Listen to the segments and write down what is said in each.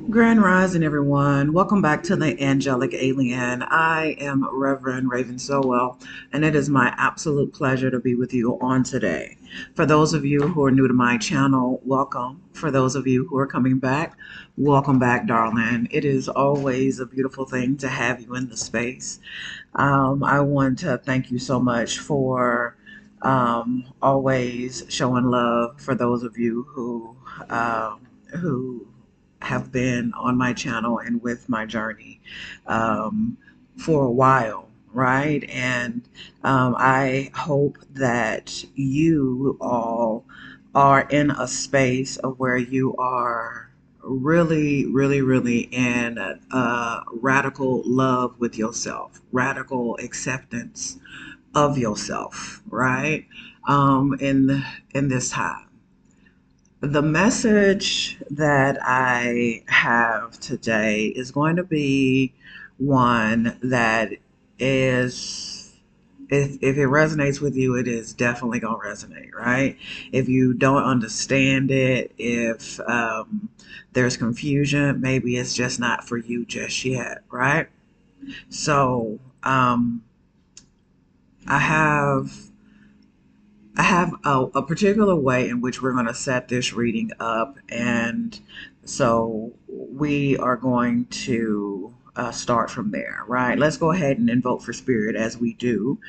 Grand Rising, everyone. Welcome back to the Angelic Alien. I am Reverend Raven Sowell, and it is my absolute pleasure to be with you on today. For those of you who are new to my channel, welcome. For those of you who are coming back, welcome back, darling. It is always a beautiful thing to have you in the space. I want to thank you so much for always showing love for those of you who have been on my channel and with my journey for a while, right? And I hope that you all are in a space of where you are really, really, really in radical love with yourself, radical acceptance of yourself, right? In this time. The message that I have today is going to be one that is, if it resonates with you, it is definitely going to resonate, right? If you don't understand it, if there's confusion, maybe it's just not for you just yet, right? So I have I have a particular way in which we're going to set this reading up, and so we are going to start from there, right? Let's go ahead and invoke for spirit as we do,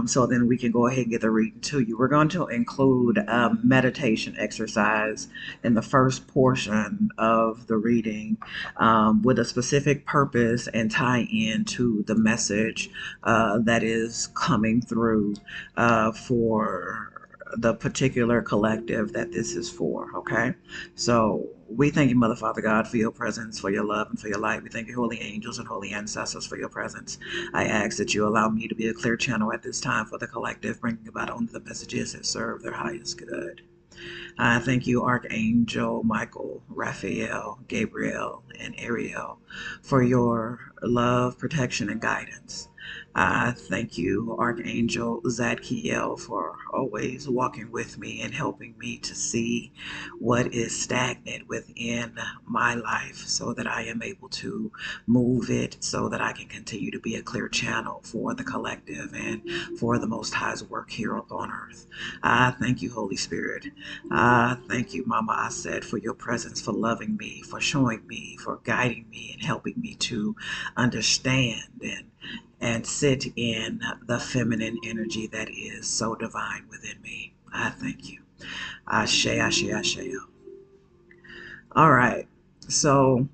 so then we can go ahead and get the reading to you. We're going to include a meditation exercise in the first portion of the reading with a specific purpose and tie in to the message that is coming through for the particular collective that this is for, okay? So we thank you, Mother, Father, God, for your presence, for your love, and for your light. We thank you, holy angels and holy ancestors, for your presence. I ask that you allow me to be a clear channel at this time for the collective, bringing about only the messages that serve their highest good. I thank you, Archangel Michael, Raphael, Gabriel, and Ariel, for your love, protection, and guidance. I thank you, Archangel Zadkiel, for always walking with me and helping me to see what is stagnant within my life so that I am able to move it so that I can continue to be a clear channel for the collective and for the Most High's work here on earth. I thank you, Holy Spirit. Thank you, Mama I said, for your presence, for loving me, for showing me, for guiding me and helping me to understand and sit in the feminine energy that is so divine within me. I thank you. Ashe, Ashe, Ashe. All right. So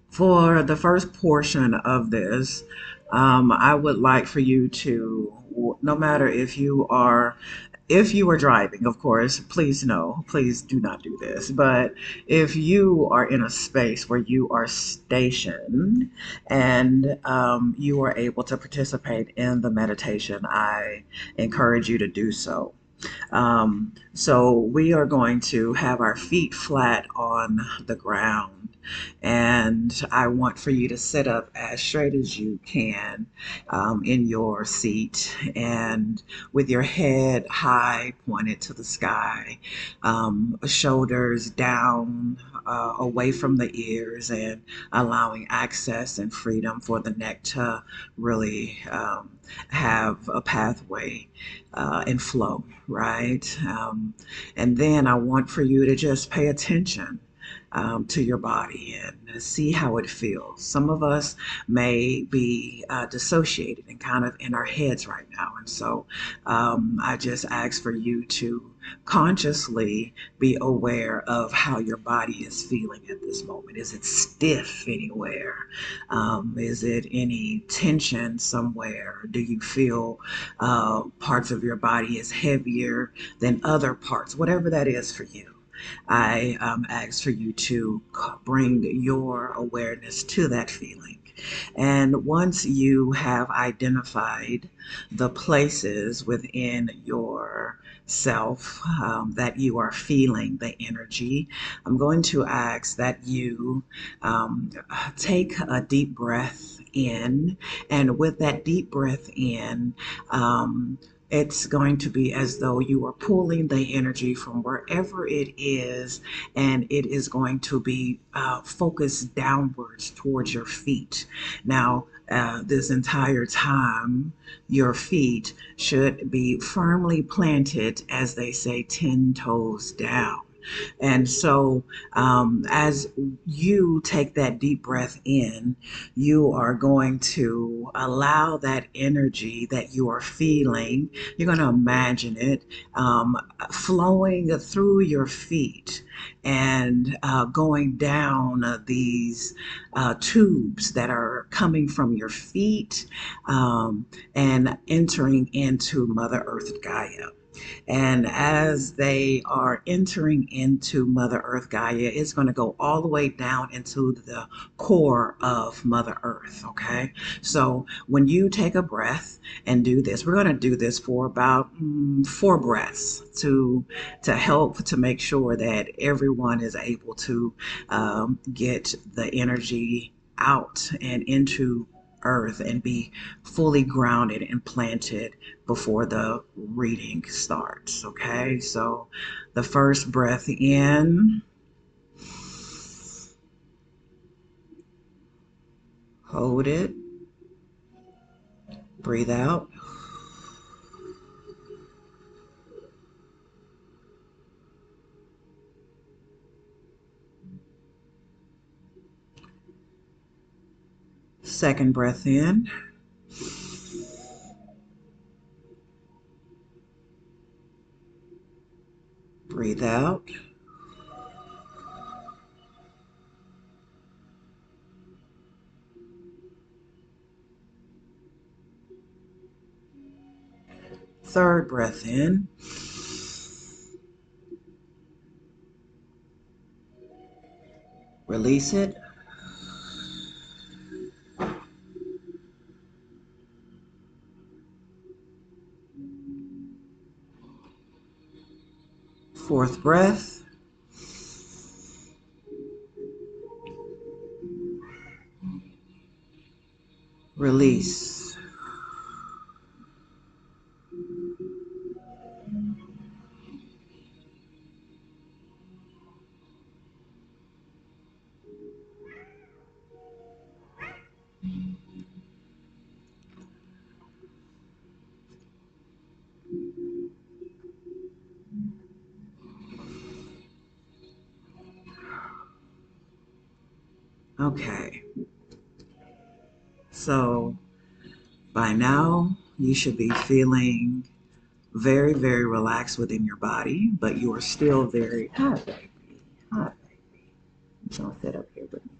for the first portion of this, I would like for you to, no matter if you are driving, of course, please no, please do not do this. But if you are in a space where you are stationed and you are able to participate in the meditation, I encourage you to do so. So we are going to have our feet flat on the ground. And I want for you to sit up as straight as you can in your seat and with your head high, pointed to the sky, shoulders down, away from the ears, and allowing access and freedom for the neck to really have a pathway and flow, right? And then I want for you to just pay attention to your body and see how it feels. Some of us may be dissociated and kind of in our heads right now. And so I just ask for you to consciously be aware of how your body is feeling at this moment. Is it stiff anywhere? Is it any tension somewhere? Do you feel parts of your body is heavier than other parts? Whatever that is for you. I ask for you to bring your awareness to that feeling. And once you have identified the places within your self that you are feeling the energy, I'm going to ask that you take a deep breath in. And with that deep breath in, it's going to be as though you are pulling the energy from wherever it is, and it is going to be focused downwards towards your feet. Now, this entire time, your feet should be firmly planted, as they say, 10 toes down. And so, as you take that deep breath in, you are going to allow that energy that you are feeling, you're going to imagine it flowing through your feet and going down these tubes that are coming from your feet and entering into Mother Earth Gaia. And as they are entering into Mother Earth Gaia, it's going to go all the way down into the core of Mother Earth. Okay. So when you take a breath and do this, we're going to do this for about 4 breaths to help to make sure that everyone is able to get the energy out and into earth and be fully grounded and planted before the reading starts. Okay, so the first breath in, hold it, breathe out. Second breath in, breathe out. Third breath in, release it. Fourth breath, release. Okay, so by now you should be feeling very, very relaxed within your body, but you are still very, hi baby, hi baby. Don't sit up here with me.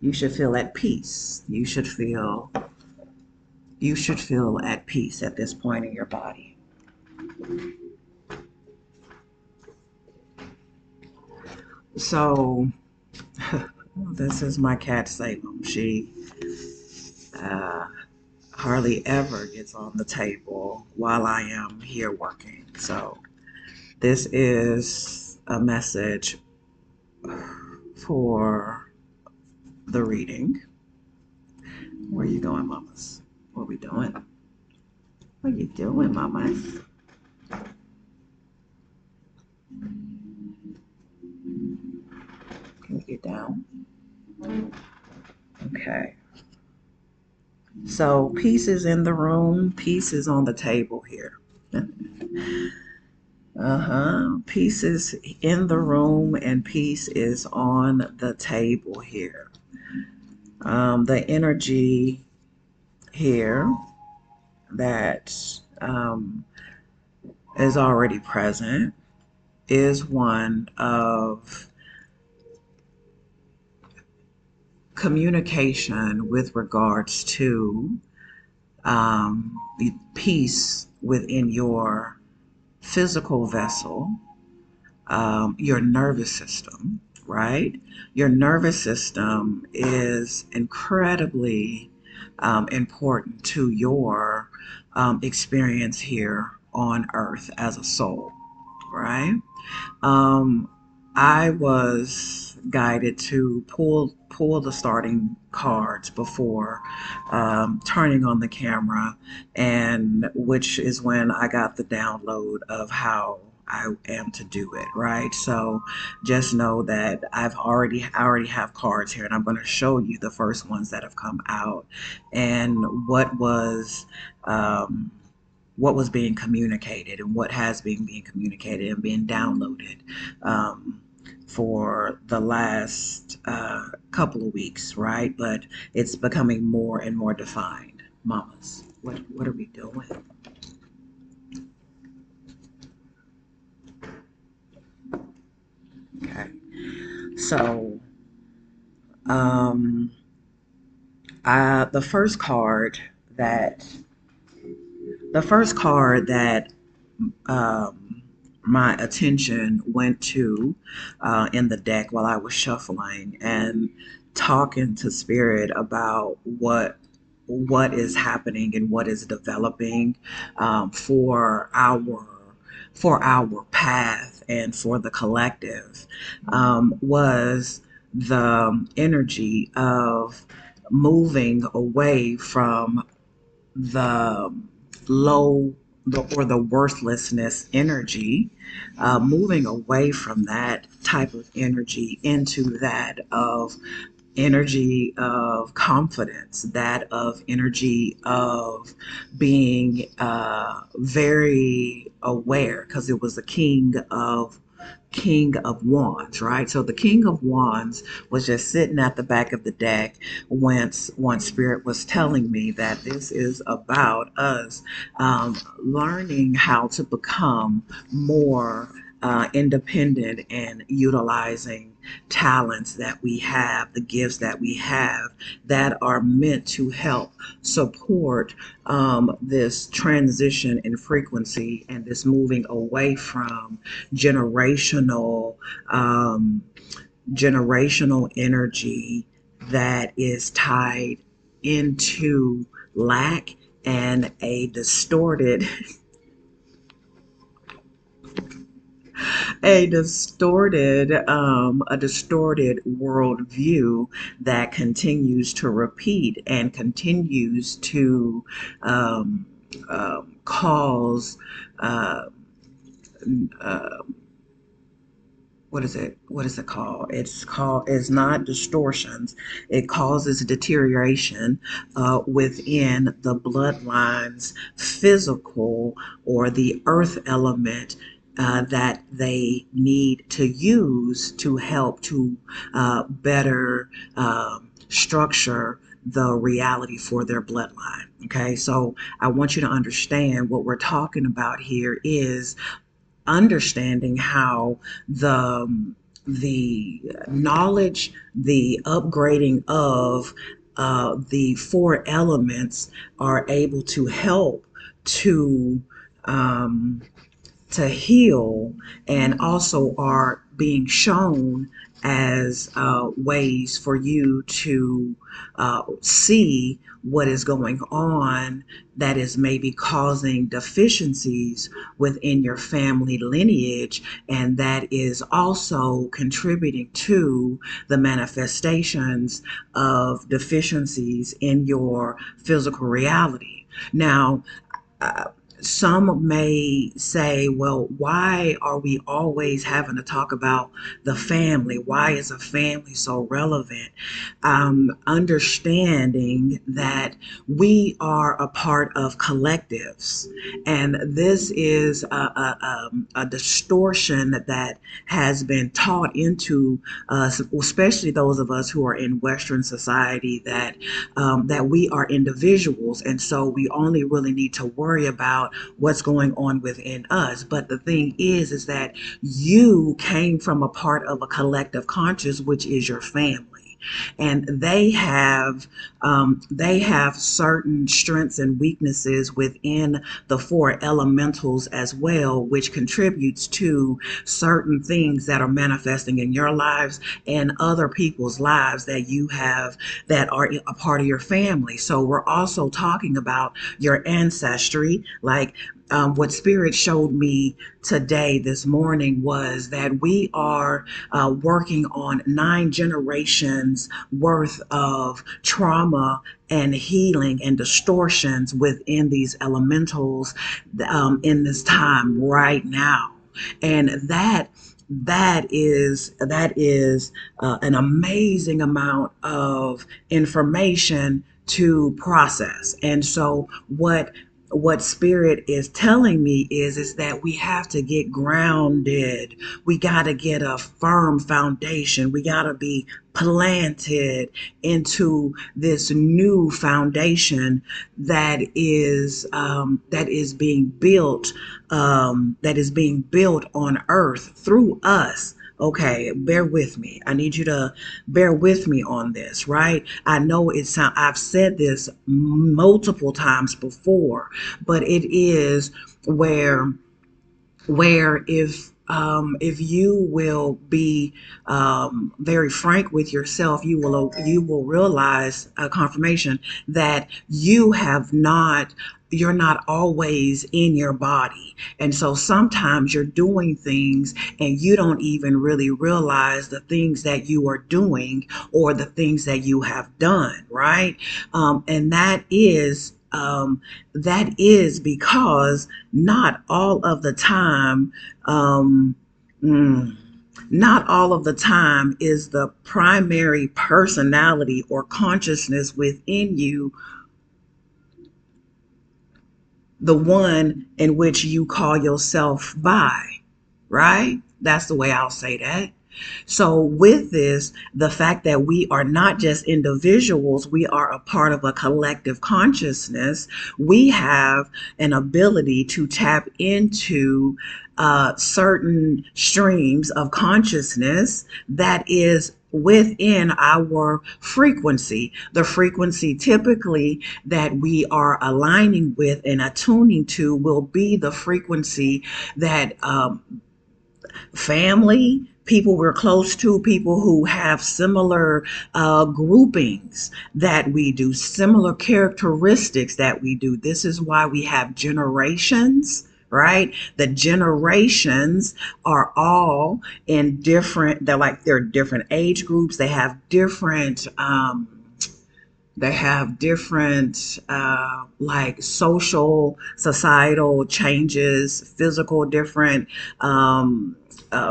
You should feel at peace. You should feel at peace at this point in your body. So this is my cat Salem. She uh, hardly ever gets on the table while I am here working. So this is a message for the reading. Where are you going, mamas? What are we doing? What are you doing, mamas? Can we get down? Okay. So peace is in the room. Peace is on the table here. Peace is in the room and peace is on the table here. The energy here that is already present is one of communication with regards to the peace within your physical vessel, your nervous system, right? Your nervous system is incredibly important to your experience here on earth as a soul, right? Um, I was guided to pull the starting cards before turning on the camera, and which is when I got the download of how I am to do it, right? So just know that I already have cards here, and I'm going to show you the first ones that have come out and um, what was being communicated and what has been being communicated and being downloaded um, for the last couple of weeks, right? But it's becoming more and more defined. Mamas, what are we doing? Okay, so um, the that first card that um, my attention went to in the deck while I was shuffling and talking to spirit about what is happening and what is developing for our path and for the collective was the energy of moving away from the low or the worthlessness energy, moving away from that type of energy into that of energy of confidence, that of energy of being very aware, because it was the King of Wands, right? So the King of Wands was just sitting at the back of the deck once Spirit was telling me that this is about us learning how to become more independent and utilizing talents that we have, the gifts that we have that are meant to help support this transition in frequency and this moving away from generational um, generational energy that is tied into lack and a distorted worldview that continues to repeat and continues to cause uh, uh, what is it called? It's not distortions. It causes deterioration within the bloodline's physical or the earth element that they need to use to help to better structure the reality for their bloodline. Okay, so I want you to understand what we're talking about here is understanding how the knowledge, the upgrading of the four elements are able to help to um, to heal, and also are being shown as ways for you to see what is going on that is maybe causing deficiencies within your family lineage, and that is also contributing to the manifestations of deficiencies in your physical reality. Now, uh, some may say, well, why are we always having to talk about the family? Why is a family so relevant? Understanding that we are a part of collectives, and this is a distortion that has been taught into us, especially those of us who are in Western society, that we are individuals, and so we only really need to worry about what's going on within us. But the thing is that you came from a part of a collective conscious, which is your family, and they have certain strengths and weaknesses within the four elementals as well, which contributes to certain things that are manifesting in your lives and other people's lives that you have that are a part of your family. So we're also talking about your ancestry, like what Spirit showed me today, this morning, was that we are working on 9 generations worth of trauma and healing and distortions within these elementals in this time right now. And that is an amazing amount of information to process. And so what Spirit is telling me is that we have to get grounded. We got to get a firm foundation. We got to be planted into this new foundation that is being built, that is being built on earth through us. Okay, bear with me. I need you to bear with me on this, right? I know I've said this multiple times before, but it is where if you will be very frank with yourself, you will realize a confirmation that you're not always in your body. And so sometimes you're doing things and you don't even really realize the things that you are doing or the things that you have done, right? And that is because not all of the time, um, mm, not all of the time is the primary personality or consciousness within you the one in which you call yourself by, right? That's the way I'll say that. So with this, the fact that we are not just individuals, we are a part of a collective consciousness, we have an ability to tap into certain streams of consciousness that is within our frequency. The frequency typically that we are aligning with and attuning to will be the frequency that family, people we're close to, people who have similar groupings that we do, similar characteristics that we do. This is why we have generations, right? The generations are all in different, they're different age groups. They have different like social, societal changes, physical, different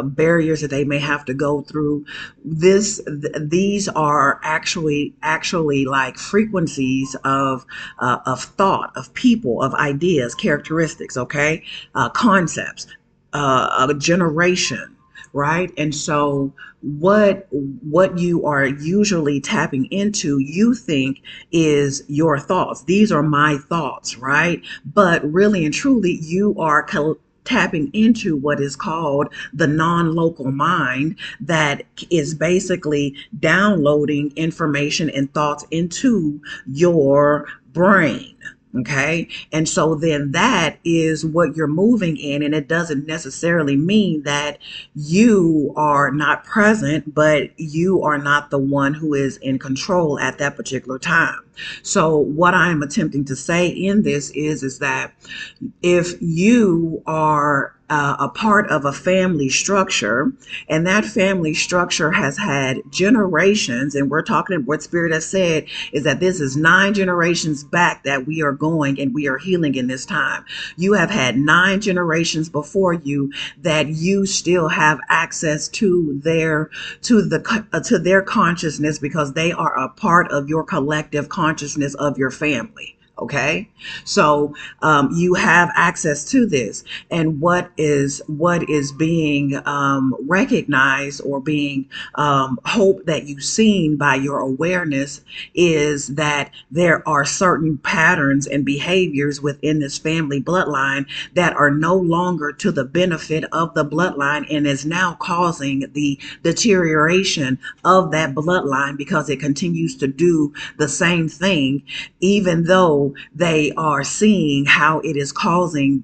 barriers that they may have to go through. These are actually like frequencies of thought, of people, of ideas, characteristics, okay, concepts, a generation, right? And so what you are usually tapping into, you think is your thoughts. These are my thoughts, right? But really and truly, you are tapping into what is called the non-local mind, that is basically downloading information and thoughts into your brain. Okay. And so then that is what you're moving in. And it doesn't necessarily mean that you are not present, but you are not the one who is in control at that particular time. So what I'm attempting to say in this is that if you are a part of a family structure, and that family structure has had generations, and we're talking, what Spirit has said is that this is 9 generations back that we are going and we are healing in this time. You have had 9 generations before you that you still have access to their consciousness, because they are a part of your collective consciousness of your family. Okay, so you have access to this, and what is being recognized or being hope that you've seen by your awareness is that there are certain patterns and behaviors within this family bloodline that are no longer to the benefit of the bloodline, and is now causing the deterioration of that bloodline, because it continues to do the same thing, even though they are seeing how it is causing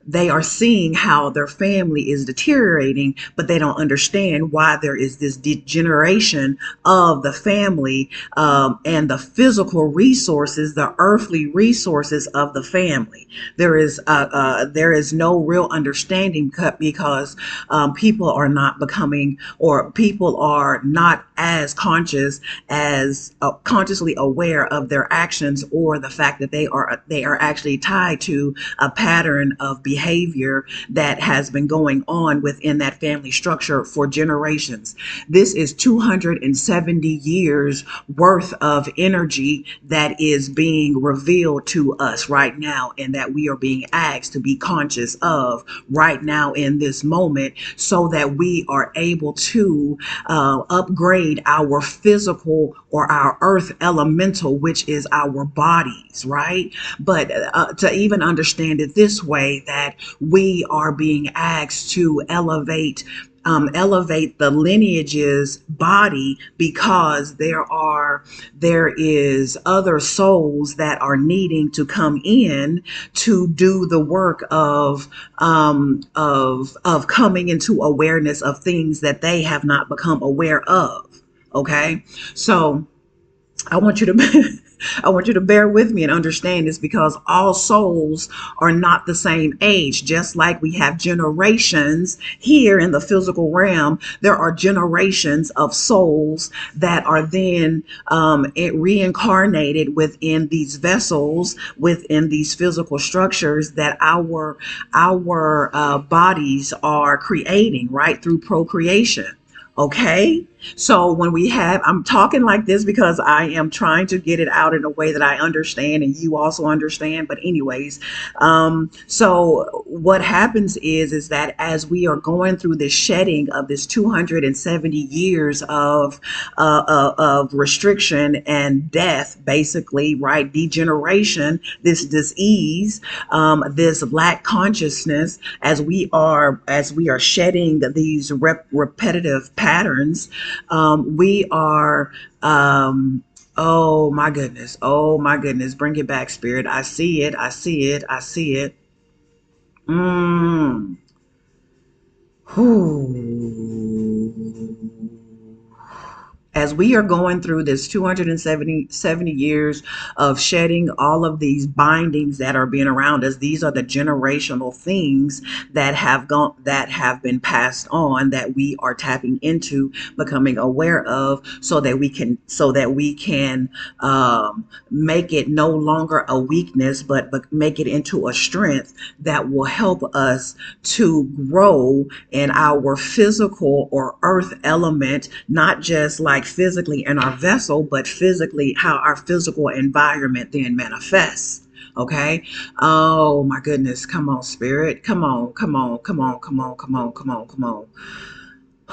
they are seeing how their family is deteriorating, but they don't understand why there is this degeneration of the family, and the physical resources, the earthly resources of the family. There is no real understanding because people are not becoming, or people are not as consciously aware of their actions, or the fact that they are actually tied to a pattern of behavior that has been going on within that family structure for generations. This is 270 years worth of energy that is being revealed to us right now, and that we are being asked to be conscious of right now in this moment, so that we are able to upgrade our physical, or our earth elemental, which is our bodies, right? But to even understand it this way, that we are being asked to elevate the lineage's body, because there is other souls that are needing to come in to do the work of coming into awareness of things that they have not become aware of. Okay, so I want you to I want you to bear with me and understand this, because all souls are not the same age. Just like we have generations here in the physical realm, there are generations of souls that are then reincarnated within these vessels, within these physical structures that our bodies are creating, right, through procreation. Okay. So when we have, I'm talking like this because I am trying to get it out in a way that I understand and you also understand. But anyways, so what happens is that as we are going through this shedding of this 270 years of restriction and death, basically, right? Degeneration, this disease, this lack consciousness, as we are shedding these repetitive patterns, we are oh my goodness, oh my goodness, bring it back, spirit. I see it, I see it, I see it. mm. Whew. As we are going through this 270 years of shedding all of these bindings that are being around us, these are the generational things that have been passed on, that we are tapping into, becoming aware of, so that we can make it no longer a weakness, but make it into a strength that will help us to grow in our physical or earth element, not just like physically in our vessel, but physically how our physical environment then manifests. Okay. Oh my goodness. Come on, spirit. Come on, come on, come on, come on, come on, come on, come on.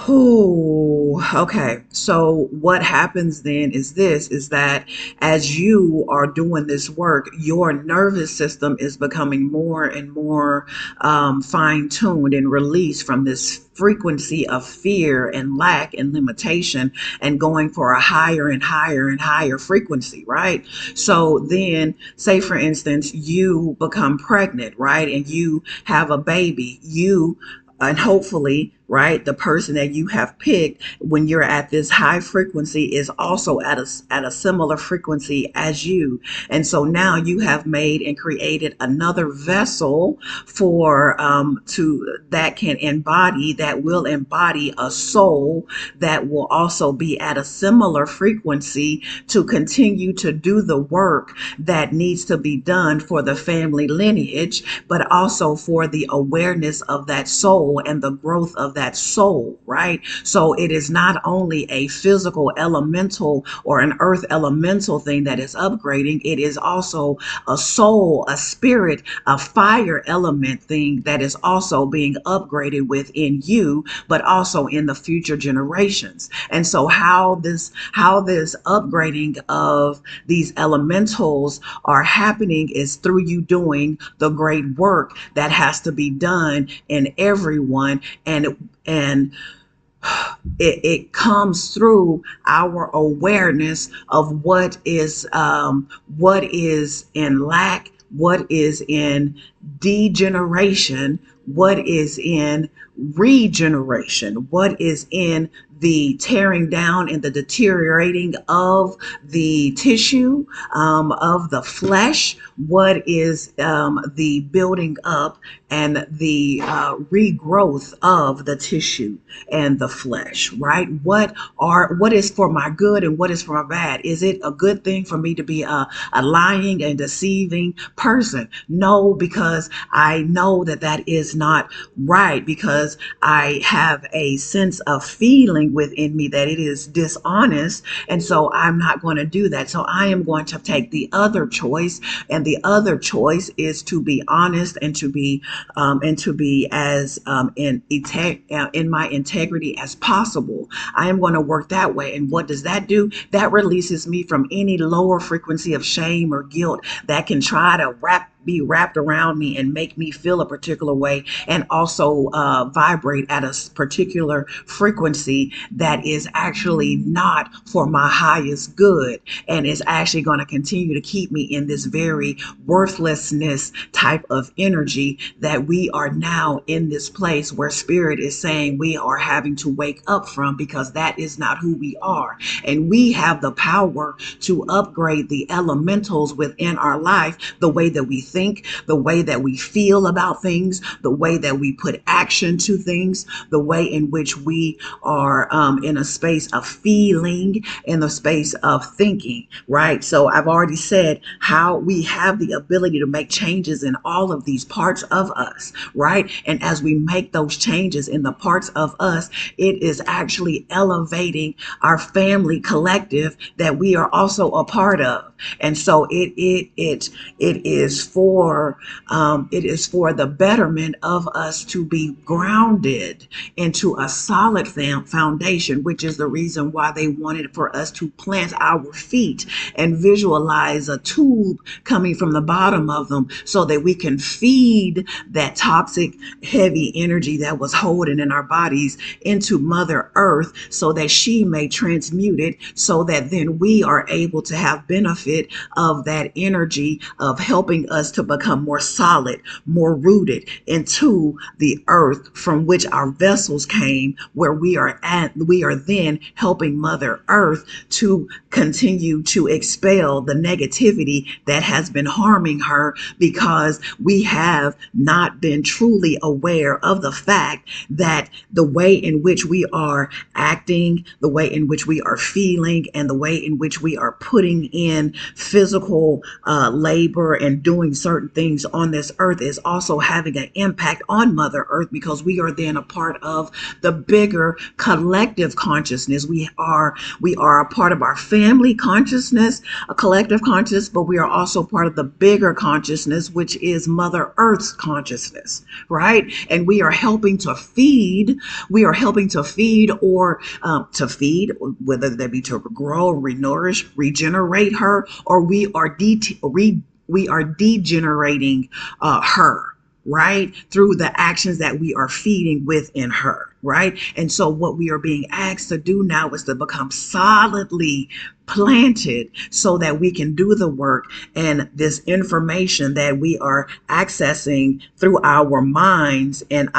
Oh, okay. So what happens then is that as you are doing this work, your nervous system is becoming more and more fine-tuned and released from this frequency of fear and lack and limitation, and going for a higher and higher and higher frequency, right? So then, say for instance, you become pregnant, right? And you have a baby. And hopefully, right, the person that you have picked, when you're at this high frequency, is also at a similar frequency as you. And so now you have made and created another vessel for to that will embody a soul that will also be at a similar frequency to continue to do the work that needs to be done for the family lineage, but also for the awareness of that soul and the growth of that soul, right? So it is not only a physical elemental or an earth elemental thing that is upgrading, it is also a soul, a spirit, a fire element thing that is also being upgraded within you, but also in the future generations. And so how this upgrading of these elementals are happening is through you doing the great work that has to be done in everyone. And it comes through our awareness of what is in lack, what is in degeneration, what is in regeneration, what is in the tearing down and the deteriorating of the tissue, of the flesh, what is the building up and the regrowth of the tissue and the flesh, right? What is for my good and what is for my bad? Is it a good thing for me to be a lying and deceiving person? No, because I know that that is not right, because I have a sense of feeling within me that it is dishonest, and so I'm not going to do that. So I am going to take the other choice, and the other choice is to be honest and to be as in my integrity as possible. I am going to work that way. And what does that do? That releases me from any lower frequency of shame or guilt that can try to be wrapped around me and make me feel a particular way, and also vibrate at a particular frequency that is actually not for my highest good, and is actually going to continue to keep me in this very worthlessness type of energy that we are now in this place where spirit is saying we are having to wake up from, because that is not who we are. And we have the power to upgrade the elementals within our life, the way that we think, the way that we feel about things, the way that we put action to things, the way in which we are in a space of feeling, in the space of thinking, right? So I've already said how we have the ability to make changes in all of these parts of us, right? And as we make those changes in the parts of us, it is actually elevating our family collective that we are also a part of. And so it is for the betterment of us to be grounded into a solid foundation, which is the reason why they wanted for us to plant our feet and visualize a tube coming from the bottom of them, so that we can feed that toxic heavy energy that was holding in our bodies into Mother Earth, so that she may transmute it, so that then we are able to have benefit of that energy of helping us to become more solid, more rooted into the earth from which our vessels came, where we are at. We are then helping Mother Earth to continue to expel the negativity that has been harming her, because we have not been truly aware of the fact that the way in which we are acting, the way in which we are feeling, and the way in which we are putting in physical labor and doing certain things on this earth is also having an impact on Mother Earth, because we are then a part of the bigger collective consciousness. We are a part of our family consciousness, a collective consciousness, but we are also part of the bigger consciousness, which is Mother Earth's consciousness, right? And we are helping to feed. We are helping to feed, or to feed, whether that be to grow, renourish, regenerate her, or we are degenerating her, right? Through the actions that we are feeding within her, right? And so what we are being asked to do now is to become solidly planted, so that we can do the work, and this information that we are accessing through our minds and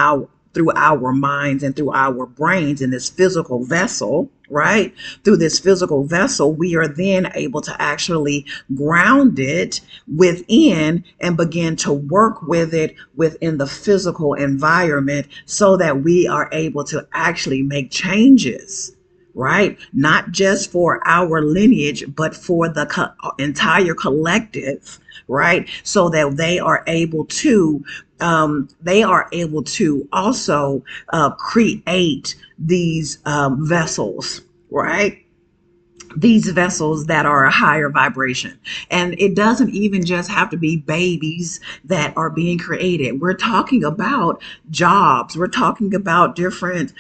through our brains in this physical vessel, right? Through this physical vessel, we are then able to actually ground it within and begin to work with it within the physical environment, so that we are able to actually make changes, right? Not just for our lineage, but for the entire collective, right? So that they are able to also create these vessels, right? These vessels that are a higher vibration. And it doesn't even just have to be babies that are being created. We're talking about jobs. We're talking about different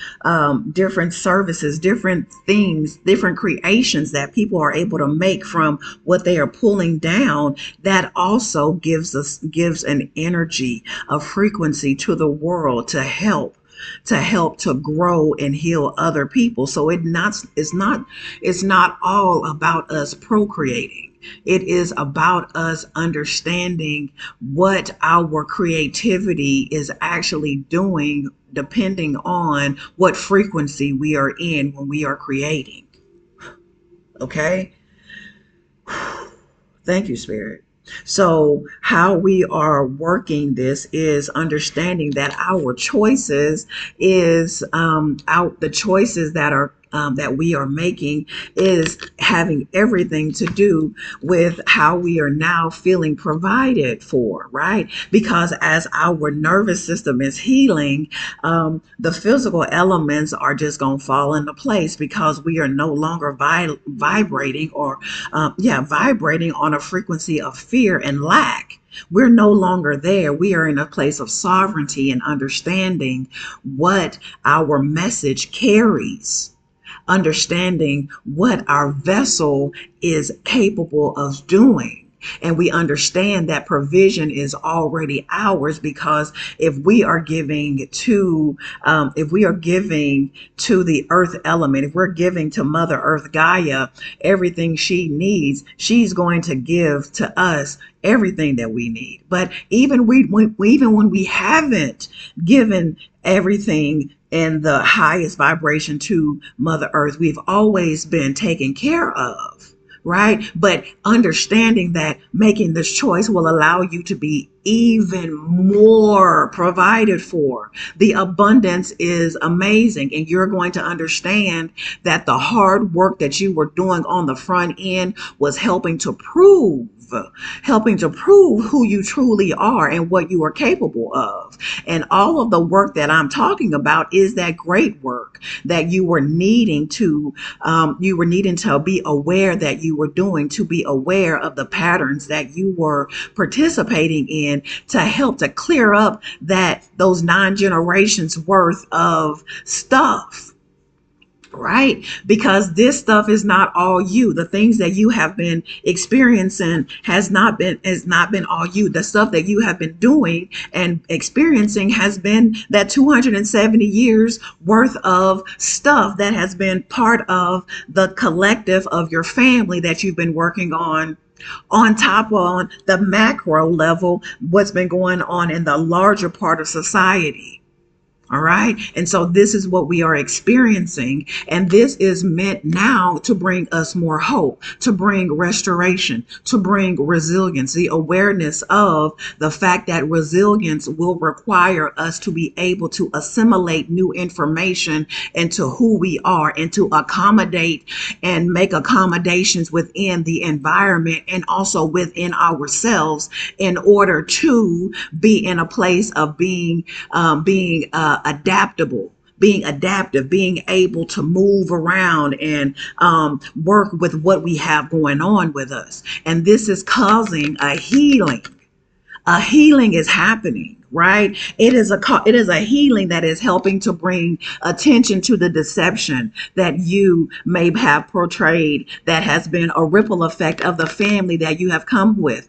services, different things, different creations that people are able to make from what they are pulling down. That also gives an energy, a frequency to the world to help to grow and heal other people. So it's not all about us procreating. It is about us understanding what our creativity is actually doing depending on what frequency we are in when we are creating. Okay? Thank you, Spirit. So, how we are working this is understanding that our choices is out the choices that are that we are making is having everything to do with how we are now feeling provided for, right? Because as our nervous system is healing, the physical elements are just going to fall into place because we are no longer vibrating or vibrating on a frequency of fear and lack. We're no longer there. We are in a place of sovereignty and understanding what our message carries, understanding what our vessel is capable of doing. And we understand that provision is already ours, because if we are giving to the earth element, if we're giving to Mother Earth Gaia everything she needs, she's going to give to us everything that we need. But even when we haven't given everything in the highest vibration to Mother Earth, we've always been taken care of, right? But understanding that making this choice will allow you to be even more provided for. The abundance is amazing, and you're going to understand that the hard work that you were doing on the front end was helping to prove who you truly are and what you are capable of. And all of the work that I'm talking about is that great work that you were needing to be aware that you were doing, to be aware of the patterns that you were participating in, to help to clear up those 9 generations worth of stuff. Right? Because this stuff is not all you. The things that you have been experiencing has not been all you. The stuff that you have been doing and experiencing has been that 270 years worth of stuff that has been part of the collective of your family that you've been working on top on the macro level, what's been going on in the larger part of society. All right. And so this is what we are experiencing. And this is meant now to bring us more hope, to bring restoration, to bring resilience, the awareness of the fact that resilience will require us to be able to assimilate new information into who we are, and to accommodate and make accommodations within the environment and also within ourselves in order to be in a place of being adaptable, being adaptive, being able to move around and work with what we have going on with us. And this is causing a healing. A healing is happening, right? It is a healing that is helping to bring attention to the deception that you may have portrayed, that has been a ripple effect of the family that you have come with,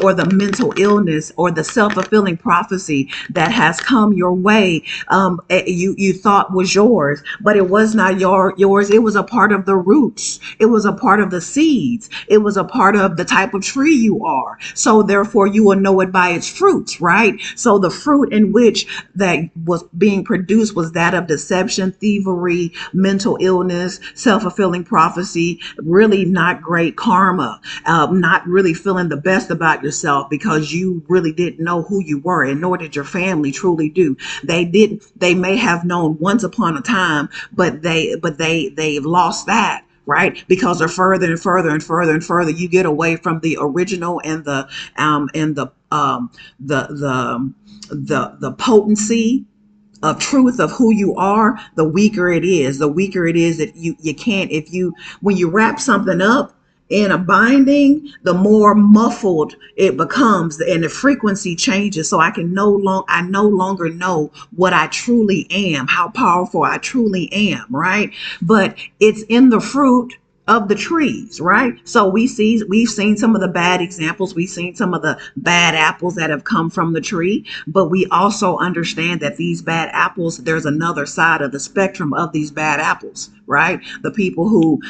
or the mental illness or the self-fulfilling prophecy that has come your way. You thought was yours, but it was not yours. It was a part of the roots. It was a part of the seeds. It was a part of the type of tree you are. So therefore you will know it by its fruits, right? So the fruit in which that was being produced was that of deception, thievery, mental illness, self-fulfilling prophecy, really not great karma, not really feeling the best about yourself because you really didn't know who you were, and nor did your family truly do. They may have known once upon a time, but they've lost that. Right, because the further and further and further and further you get away from the original and the potency of truth of who you are, the weaker it is. The weaker it is that you can't, when you wrap something up in a binding, the more muffled it becomes and the frequency changes. So I no longer know what I truly am, how powerful I truly am, right? But it's in the fruit of the trees, right? So we've seen some of the bad examples. We've seen some of the bad apples that have come from the tree, but we also understand that these bad apples, there's another side of the spectrum of these bad apples, right? The people who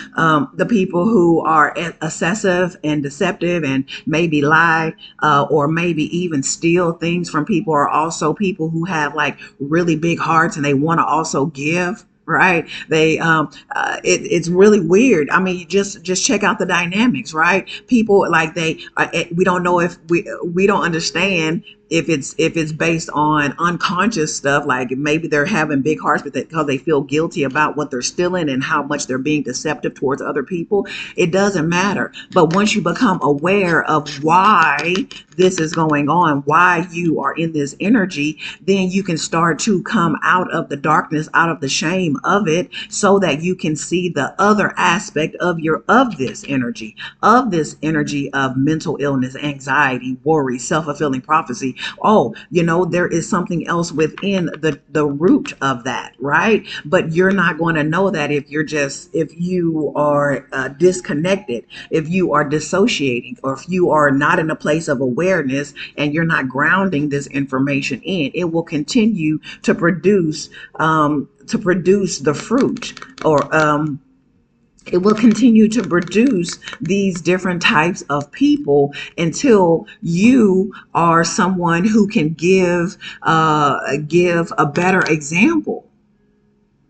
are excessive and deceptive and maybe lie, or maybe even steal things from people, are also people who have like really big hearts and they want to also give, right? It's really weird. I mean, just check out the dynamics, right? People like we don't know if we don't understand if it's based on unconscious stuff, like maybe they're having big hearts because they feel guilty about what they're stealing and how much they're being deceptive towards other people. It doesn't matter. But once you become aware of why this is going on, why you are in this energy, then you can start to come out of the darkness, out of the shame of it, so that you can see the other aspect of this energy of mental illness, anxiety, worry, self-fulfilling prophecy. Oh, there is something else within the root of that, right? But you're not going to know that if you are disconnected, if you are dissociating, or if you are not in a place of awareness and you're not grounding this information in. It will continue to produce the fruit, or it will continue to produce these different types of people until you are someone who can give a better example.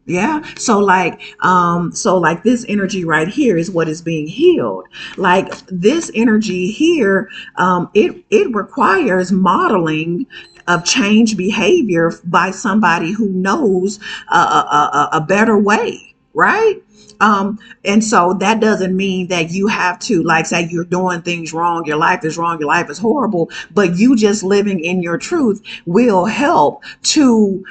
Yeah. So like this energy right here is what is being healed. Like this energy here, it requires modeling of change behavior by somebody who knows a better way, right? And so that doesn't mean that you have to, like, say you're doing things wrong, your life is wrong, your life is horrible, but you just living in your truth will help to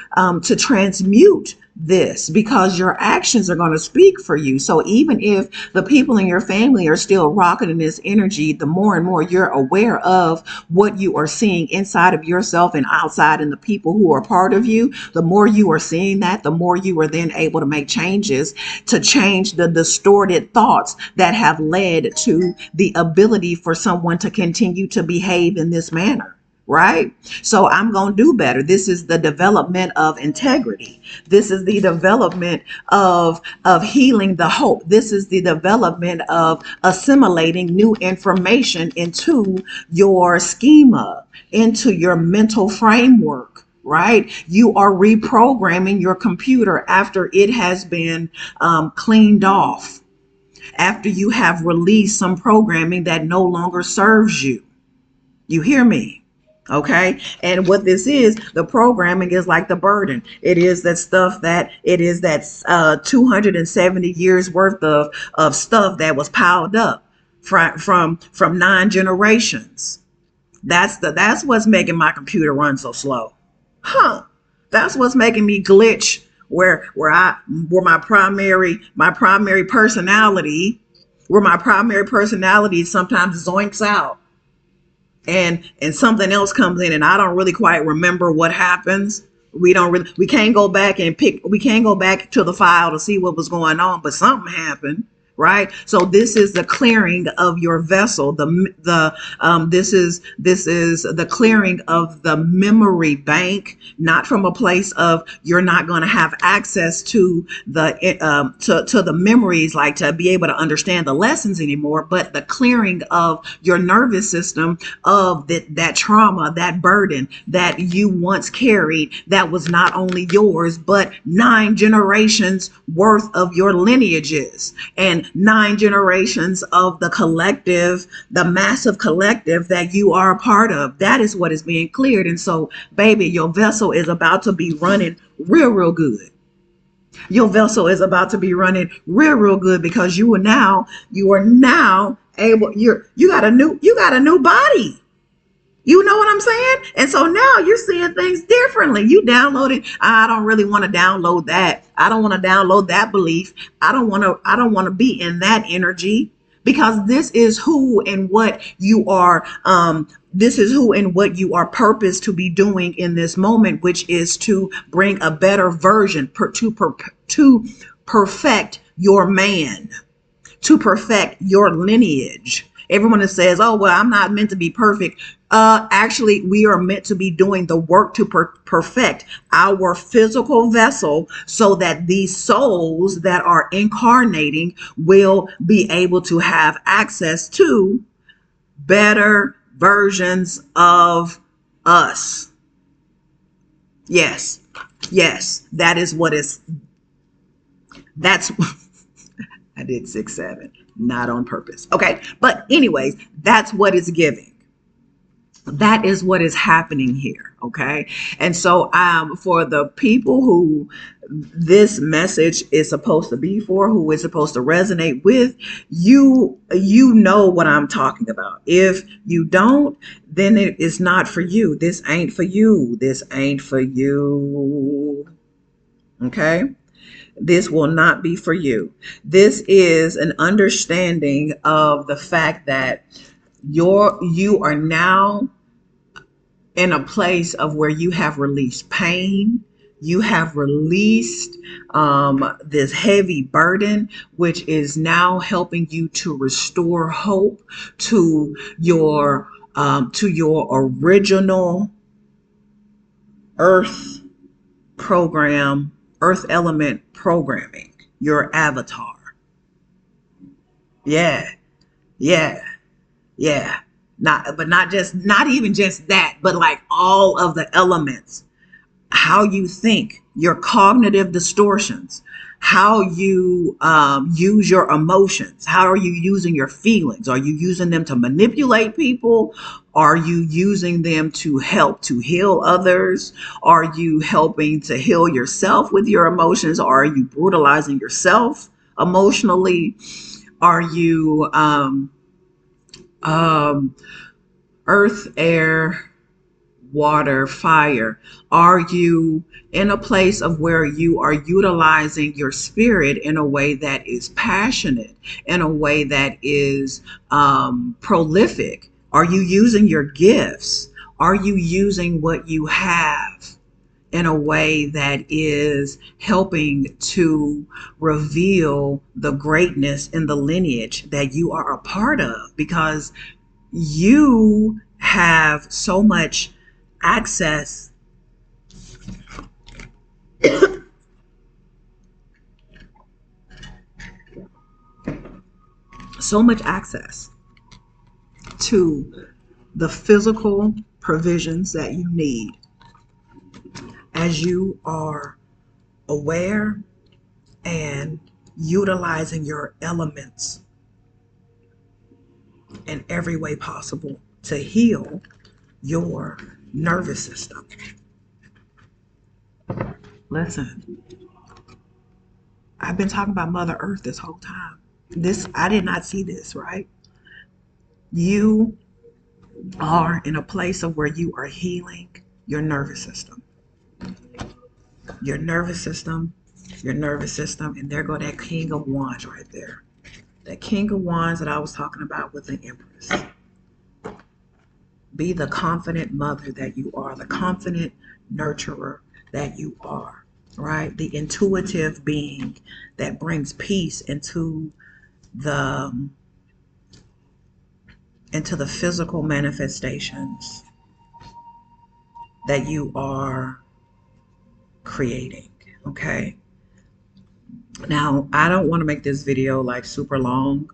transmute this, because your actions are going to speak for you. So even if the people in your family are still rocking in this energy, the more and more you're aware of what you are seeing inside of yourself and outside in the people who are part of you, the more you are seeing that, the more you are then able to make changes to change the distorted thoughts that have led to the ability for someone to continue to behave in this manner. Right? So I'm going to do better. This is the development of integrity. This is the development of healing the hope. This is the development of assimilating new information into your schema, into your mental framework. Right? You are reprogramming your computer after it has been cleaned off, after you have released some programming that no longer serves you. You hear me? Okay. And what this is, the programming is like the burden. It is that stuff that 270 years worth of stuff that was piled up from 9 generations. That's what's making my computer run so slow. That's what's making me glitch where my primary personality, sometimes zoinks out, and something else comes in and I don't really quite remember what happens. We can't go back to the file to see what was going on, but something happened, right? So this is the clearing of your vessel. This is the clearing of the memory bank, not from a place of you're not going to have access to the memories, like to be able to understand the lessons anymore, but the clearing of your nervous system of that trauma, that burden that you once carried, that was not only yours, but 9 generations worth of your lineages, and 9 generations of the collective, the massive collective that you are a part of. That is what is being cleared. And so, baby, your vessel is about to be running real good. Your vessel is about to be running real good, because you are now able, you got a new body. You know what I'm saying? And so now you're seeing things differently. You downloaded. I don't really want to download that. I don't want to download that belief. I don't want to be in that energy, because this is who and what you are. This is who and what you are purposed to be doing in this moment, which is to bring a better version to perfect your man, to perfect your lineage. Everyone that says, oh, well, I'm not meant to be perfect. Actually, we are meant to be doing the work to perfect our physical vessel so that these souls that are incarnating will be able to have access to better versions of us. Yes. Yes. That is what is. That's. I did 6-7, not on purpose. Okay. But anyways, that's what it's giving. That is what is happening here. Okay. And so for the people who this message is supposed to be for, who is supposed to resonate with, you know what I'm talking about. If you don't, then it is not for you. This ain't for you. This ain't for you. Okay. This will not be for you. This is an understanding of the fact that you are now in a place of where you have released pain, you have released this heavy burden, which is now helping you to restore hope to your original earth program, earth element programming, your avatar. Yeah, yeah, yeah. Not even just that, but like all of the elements, how you think, your cognitive distortions, how you use your emotions. How are you using your feelings? Are you using them to manipulate people? Are you using them to help to heal others? Are you helping to heal yourself with your emotions? Or are you brutalizing yourself emotionally? Are you earth, air, water, fire? Are you in a place of where you are utilizing your spirit in a way that is passionate, in a way that is prolific? Are you using your gifts? Are you using what you have in a way that is helping to reveal the greatness in the lineage that you are a part of? Because you have so much access, so much access to the physical provisions that you need as you are aware and utilizing your elements in every way possible to heal your nervous system. Listen, I've been talking about Mother Earth this whole time. I did not see this, right? You are in a place of where you are healing your nervous system. Your nervous system, your nervous system, and there go that King of Wands right there. That King of Wands that I was talking about with the Empress. Be the confident mother that you are, the confident nurturer that you are, right? The intuitive being that brings peace into the physical manifestations that you are creating. Okay. Now, I don't want to make this video like super long,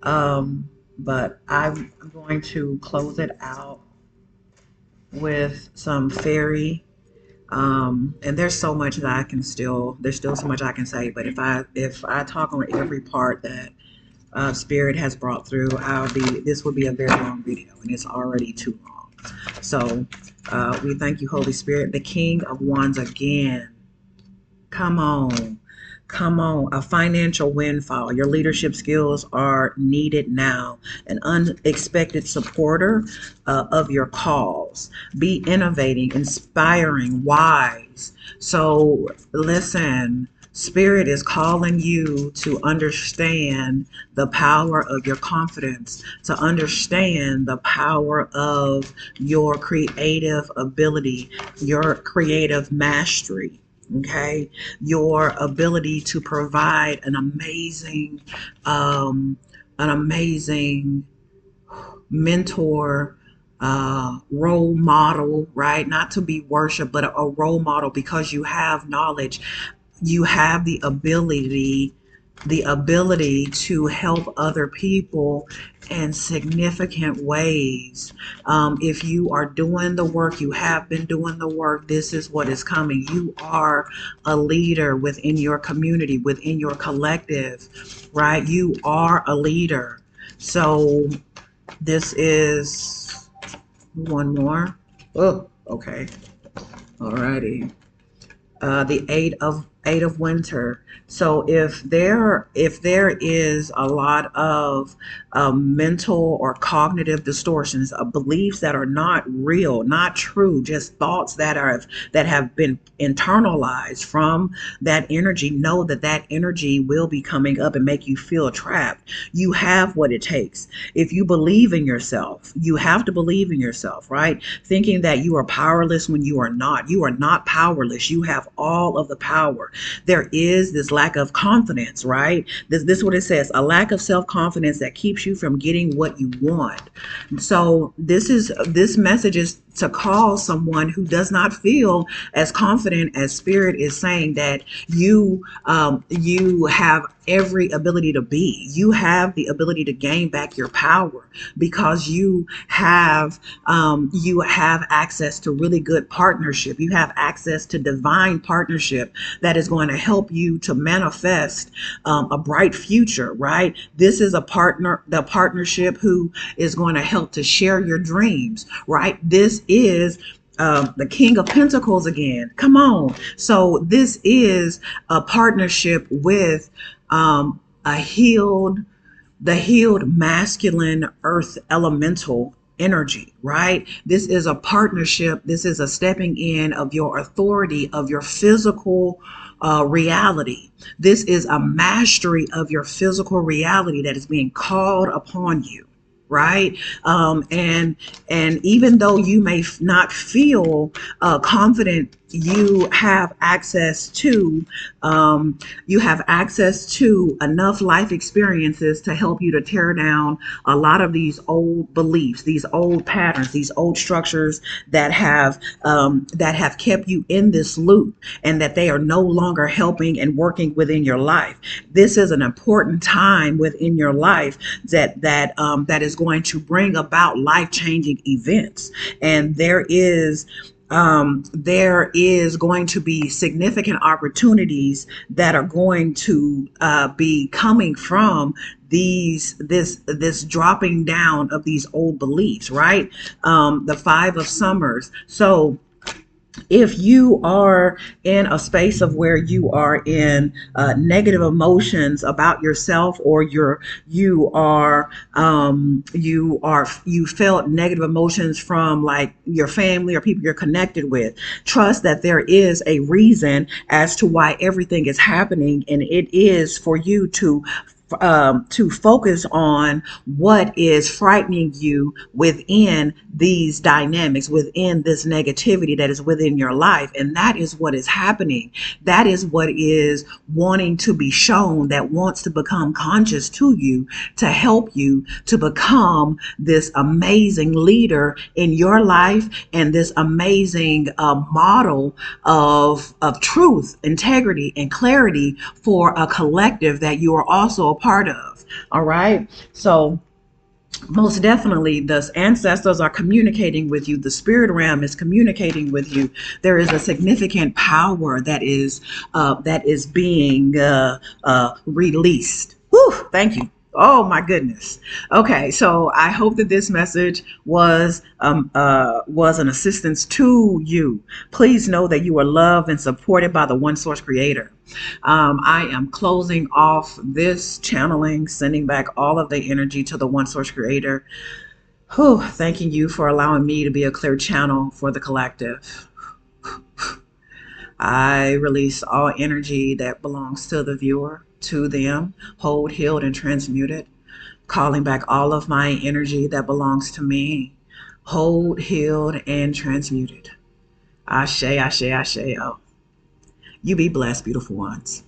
but I'm going to close it out with some fairy. And there's so much that there's still so much I can say, but if I talk on every part that Spirit has brought through, this will be a very long video, and it's already too long. So we thank you, Holy Spirit, the King of Wands again. Come on. Come on, a financial windfall. Your leadership skills are needed now. An unexpected supporter of your cause. Be innovating, inspiring, wise. So listen, Spirit is calling you to understand the power of your confidence, to understand the power of your creative ability, your creative mastery. Okay, your ability to provide an amazing mentor, role model, right? Not to be worshiped, but a role model, because you have knowledge. You have the ability to help other people in significant ways. If you are doing the work, you have been doing the work, this is what is coming. You are a leader within your community, within your collective, right? You are a leader. So this is one more. Oh, okay. Alrighty. The eight of winter. So if there is a lot of mental or cognitive distortions of beliefs that are not real, not true, just thoughts that have been internalized from that energy, know that that energy will be coming up and make you feel trapped. You have what it takes. If you believe in yourself, you have to believe in yourself, right? Thinking that you are powerless when you are not. You are not powerless. You have all of the power. There is this lack of confidence, right? This is what it says: a lack of self-confidence that keeps you from getting what you want. So this message is to call someone who does not feel as confident as spirit is saying that you have every ability to be. You have the ability to gain back your power because you have access to really good partnership. You have access to divine partnership that is going to help you to manifest a bright future, right? This is the partnership who is going to help to share your dreams, right? This is the King of Pentacles again. Come on. So this is a partnership with a healed the healed masculine earth elemental energy, right? This is a partnership. This is a stepping in of your authority, of your physical reality. This is a mastery of your physical reality that is being called upon you, right? And even though you may not feel confident, you have access to enough life experiences to help you to tear down a lot of these old beliefs, these old patterns, these old structures that have kept you in this loop, and that they are no longer helping and working within your life. This is an important time within your life that is going to bring about life-changing events, and there is going to be significant opportunities that are going to be coming from this dropping down of these old beliefs, right? The Five of Summers. So if you are in a space of where you are in negative emotions about yourself, or you felt negative emotions from like your family or people you're connected with, trust that there is a reason as to why everything is happening, and it is for you to focus on what is frightening you within these dynamics, within this negativity that is within your life. And that is what is happening. That is what is wanting to be shown, that wants to become conscious to you, to help you to become this amazing leader in your life, and this amazing model of truth, integrity, and clarity for a collective that you are also a part of. All right. So most definitely the ancestors are communicating with you. The spirit realm is communicating with you. There is a significant power that is being released. Whew, thank you. Oh my goodness. Okay, so I hope that this message was an assistance to you. Please know that you are loved and supported by the One Source Creator. I am closing off this channeling, sending back all of the energy to the One Source Creator. Whew, thanking you for allowing me to be a clear channel for the collective. I release all energy that belongs to the viewer, to them, hold, healed, and transmuted. Calling back all of my energy that belongs to me, hold, healed, and transmuted. Ashe, ashe, ashe, oh. You be blessed, beautiful ones.